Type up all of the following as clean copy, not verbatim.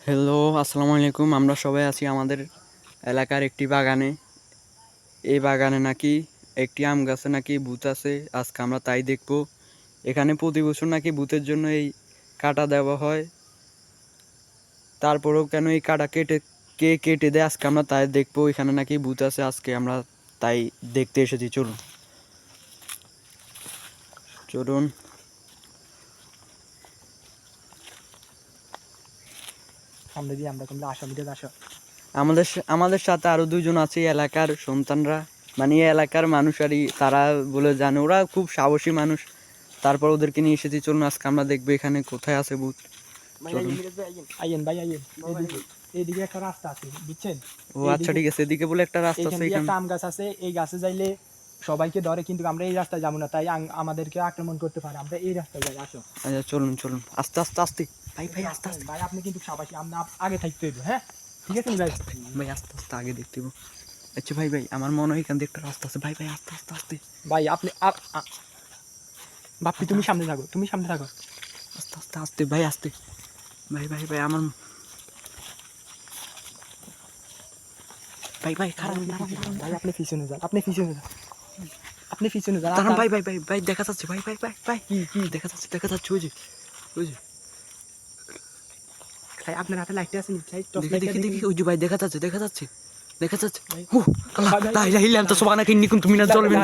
Hello, আসসালামু আলাইকুম। আমরা সবাই আছি আমাদের এলাকার একটি বাগানে। এই বাগানে নাকি একটি আম গাছে নাকি ভূত আছে। আজকে আমরা তাই দেখব। এখানে প্রতি বছর নাকি ভূতের জন্য এই কাটা দেওয়া হয়। তারপরেও কেন এই কাটা কে কেটে দেয় আজকে আমরা তাই দেখবো। এখানে নাকি ভূত আছে, আজকে আমরা তাই দেখতে এসেছি। চলুন চলুন আমাদের সাথে আরো দুইজন আছে এলাকার সন্তানরা, মানে এই এলাকার মানুষেরই, তারা বলে জানে, ওরা খুব সাহসী মানুষ। তারপর ওদেরকে নিয়ে এসেছি। চলুন আজকে আমরা দেখবো এখানে কোথায় আছে ভূত। এইদিকে একটা রাস্তা আছে, বুঝছেন? ও আচ্ছা, ঠিক আছে। এদিকে বলে একটা রাস্তা আছে, এখানে একটা আম গাছ আছে, এই গাছে যাইলে সবাইকে ধরে, কিন্তু আমরা এই রাস্তায় যাবো না, তাই আমাদেরকে আক্রমণ করতে পারে। আমরা এই রাস্তায় যাই, আসো। আচ্ছা চলুন চলুন, আস্তে আস্তে আস্তে। ভাই ভাই আস্তে আস্তে। ভাই আপনি কিন্তু সাবাসী, আপনি আগে থাকতে হইবে, হ্যাঁ? ঠিক আছে ভাই? ভাই আস্তে আস্তে আগে দেখতে হবে। আচ্ছা ভাই ভাই, আমার মনে হয় এখান দিয়ে একটা রাস্তা আছে। ভাই ভাই আস্তে আস্তে আস্তে। ভাই আপনি বাপ্পি, তুমি সামনে থাকো, তুমি সামনে থাকো। আস্তে আস্তে আস্তে ভাই, আস্তে। ভাই ভাই ভাই আমার ভাই ভাই খারাপ। ভাই আপনি পিছনে যান, আপনি পিছনে যান, আপনি পিছনে যান। দাঁড়ান ভাই ভাই ভাই ভাই, দেখা যাচ্ছে। ভাই ভাই ভাই ভাই, কি দেখা যাচ্ছে? দেখা যাচ্ছে ওই যে, ওই যে। ভাই আপনার হাতে লাইট আছে নি? দেখি দেখি দেখি, ওই যে ভাই দেখা যাচ্ছে, দেখা যাচ্ছে, দেখা যাচ্ছে। ও আল্লাহ, লা ইলাহা ইল্লা আনতা সুবহানাকা ইন্নী কুনতু মিনাজ জালিমিন।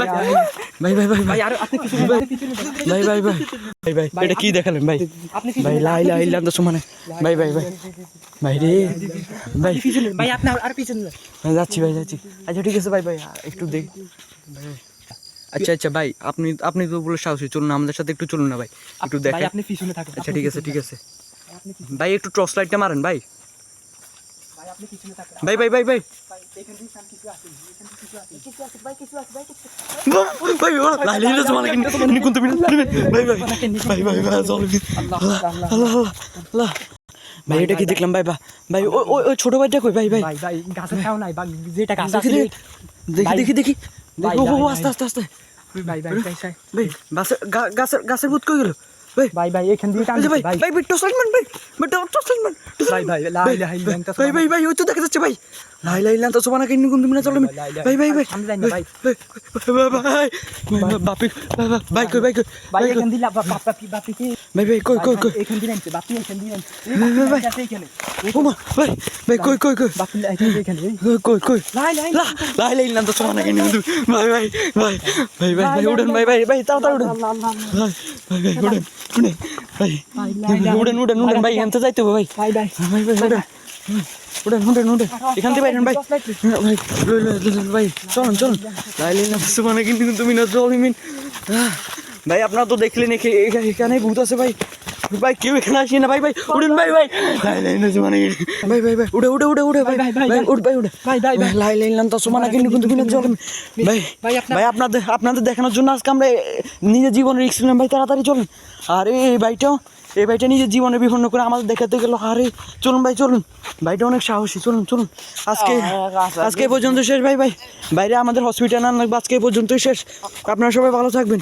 ভাই ভাই ভাই ভাই ভাই আর আপনি পিছনে যান, পিছনে যান। ভাই ভাই ভাই ভাই ভাই, এটা কি দেখালেন ভাই? আপনি ভাই লা ইলাহা ইল্লা আনতা সুবহানাকা। ভাই ভাই ভাই ভাই রে ভাই, পিছনে, ভাই আপনি আর পিছনে যান। যাচ্ছি ভাই, যাচ্ছি। আচ্ছা ঠিক আছে ভাই ভাই, একটু দেখ। আচ্ছা আচ্ছা ভাই, আপনি আপনি তো বলে সাহসী, চলুন আমাদের সাথে একটু চলুন না ভাই, একটু ভাই দেখেন। আপনি পিছনে থাকুন। আচ্ছা ঠিক আছে ঠিক আছে ভাই, একটু টর্চ লাইটটা মারেন ভাই। ভাই আপনি পিছনে থাকুন। ভাই ভাই ভাই ভাই ভাই এখান থেকে কিছু আছে, এখান থেকে কিছু আছে, কিছু আছে ভাই, কিছু আছে ভাই, কিছু ভাই, ওরা লা ইলাহা ইল্লা সুবহানাকা ইন্নী কুনতু মিনাজ জালিমিন। ভাই ভাই ভাই ভাই ভাই জালিমিন। আল্লাহ আল্লাহ আল্লাহ আল্লাহ। ভাই এটা কি দেখলাম? ভাই ভাই ওই ওই ওই ছোট ভাইটা কই? ভাই ভাই ভাই ভাই গাছে খাও নাই, ভাই যেটা গাছ আছে। দেখি দেখি দেখি দেখি ভাই, দেখি। ও ভাই, আস্তে আস্তে আস্তে। ভাই ভাই ভাই ভাই গাছের গাছের ভূত কই গেল? ভাই ভাই ভাই এখান দিয়ে টান ভাই ভাই ভাই ভাই টর্চ লাইট মান ভাই, ভাই টর্চ লাইট মান। ভাই ভাই লা ইলাহা ইল্লা আনতা ভাই ভাই ভাই, ওই তো দেখা যাচ্ছে ভাই। লা ইলাহা ইল্লা আনতা সুবহানাকা ইন্নী কুনতু মিনাজ জালিমিন। ভাই ভাই ভাই সামনে যাই না ভাই। ভাই বাপি ভাই কই? ভাই কই? ভাই এখান দিয়ে বাপি কি ভাই ভাই কই কই কই? এখান দিয়ে নামছে, বাপি এখান দিয়ে নামছে। ভাই, ভাই। আছে এখানে, ও মা, ভাই ভাই কই কই কই? বাপি এখান দিয়ে এখানে। কই কই? লা ইলাহা লা লা ইলাহা ইল্লা আনতা সুবহানাকা ইন্নী কুনতু। ভাই ভাই ভাই ভাই ভাই ভাই উঠেন ভাই ভাই ভাই, তাড়াতাড়ি উঠেন। আল্লাহ আল্লাহ ভাই ভাই ভাই উঠেন উঠেন ভাই, উঠেন উঠেন উঠেন ভাই, এখান থেকে যাইতে হবে ভাই। ভাই ভাই ভাই ভাই উঠেন উঠেন উঠেন উঠেন, এখান থেকে বাইরেন ভাই। ভাই ভাই চলুন চলুন। লা ইলাহা ইল্লা সুবহানাকা ইন্নী কুনতু মিনাজ জালিমিন। ভাই আপনারা তো দেখলেন এখানে ভূত আছে ভাই। ভাই কেউ এখানে আসি না ভাই। ভাই উঠেন ভাই ভাই, লা ইলাহা ইল্লা সুবহানাকা ভাই ভাই ভাই উঠে উঠে উঠে উঠে ভাই ভাই ভাই উঠ ভাই উঠে ভাই ভাই ভাই লা ইলাহা ইল্লা আনতা সুবহানাকা ইন্নী কুনতু মিনাজ জালিমিন। ভাই ভাই আপনাদের দেখানোর জন্য আজকে আমরা নিজের জীবনের রিস্ক নিলাম ভাই। তাড়াতাড়ি চলুন। আর এই ভাইটা নিজের জীবনে বিপন্ন করে আমাদের দেখাতে গেল। আরে চলুন ভাই চলুন, ভাইটা অনেক সাহসী। চলুন চলুন, আজকে এই পর্যন্ত শেষ ভাই। ভাই বাইরে আমাদের হসপিটাল না লাগবে, আজকে এই পর্যন্তই শেষ। আপনারা সবাই ভালো থাকবেন।